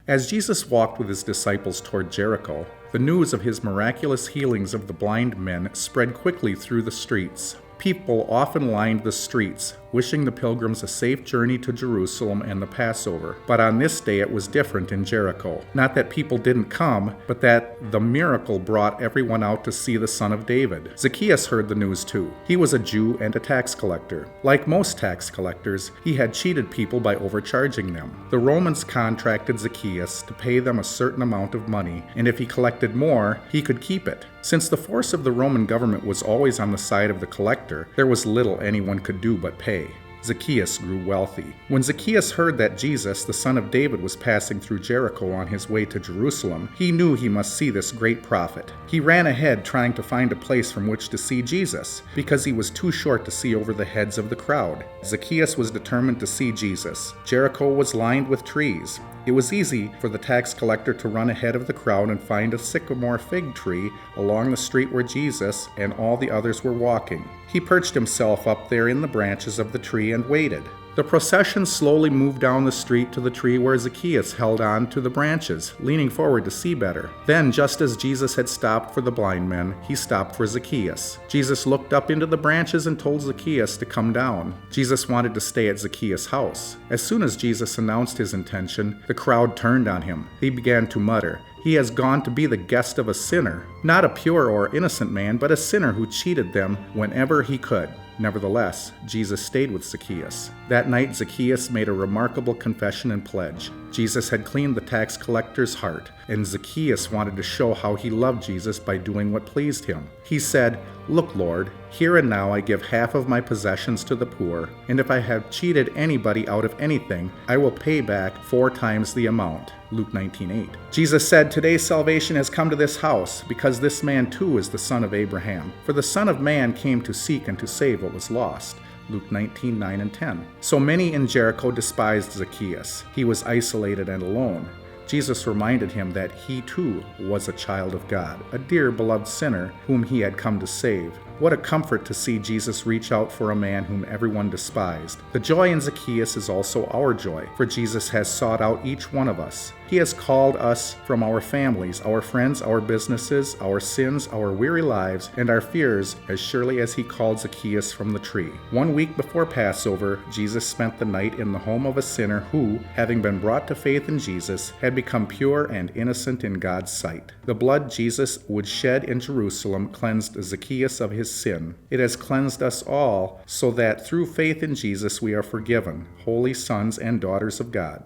As Jesus walked with his disciples toward Jericho, the news of his miraculous healings of the blind men spread quickly through the streets. People often lined the streets, wishing the pilgrims a safe journey to Jerusalem and the Passover. But on this day it was different in Jericho. Not that people didn't come, but that the miracle brought everyone out to see the Son of David. Zacchaeus heard the news too. He was a Jew and a tax collector. Like most tax collectors, he had cheated people by overcharging them. The Romans contracted Zacchaeus to pay them a certain amount of money, and if he collected more, he could keep it. Since the force of the Roman government was always on the side of the collector, there was little anyone could do but pay. Zacchaeus grew wealthy. When Zacchaeus heard that Jesus, the son of David, was passing through Jericho on his way to Jerusalem, he knew he must see this great prophet. He ran ahead trying to find a place from which to see Jesus, because he was too short to see over the heads of the crowd. Zacchaeus was determined to see Jesus. Jericho was lined with trees. It was easy for the tax collector to run ahead of the crowd and find a sycamore fig tree along the street where Jesus and all the others were walking. He perched himself up there in the branches of the tree and waited. The procession slowly moved down the street to the tree where Zacchaeus held on to the branches, leaning forward to see better. Then, just as Jesus had stopped for the blind men, he stopped for Zacchaeus. Jesus looked up into the branches and told Zacchaeus to come down. Jesus wanted to stay at Zacchaeus' house. As soon as Jesus announced his intention, the crowd turned on him. They began to mutter, "He has gone to be the guest of a sinner." Not a pure or innocent man, but a sinner who cheated them whenever he could. Nevertheless, Jesus stayed with Zacchaeus. That night, Zacchaeus made a remarkable confession and pledge. Jesus had cleaned the tax collector's heart, and Zacchaeus wanted to show how he loved Jesus by doing what pleased him. He said, "Look, Lord, here and now I give half of my possessions to the poor, and if I have cheated anybody out of anything, I will pay back 4 times the amount." Luke 19:8. Jesus said, "Today salvation has come to this house, because this man too is the son of Abraham. For the Son of Man came to seek and to save what was lost." Luke 19:9 and 10. So many in Jericho despised Zacchaeus. He was isolated and alone. Jesus reminded him that he too was a child of God, a dear beloved sinner whom he had come to save. What a comfort to see Jesus reach out for a man whom everyone despised. The joy in Zacchaeus is also our joy, for Jesus has sought out each one of us. He has called us from our families, our friends, our businesses, our sins, our weary lives, and our fears as surely as he called Zacchaeus from the tree. 1 week before Passover, Jesus spent the night in the home of a sinner who, having been brought to faith in Jesus, had become pure and innocent in God's sight. The blood Jesus would shed in Jerusalem cleansed Zacchaeus of his sin. It has cleansed us all, so that through faith in Jesus we are forgiven, holy sons and daughters of God.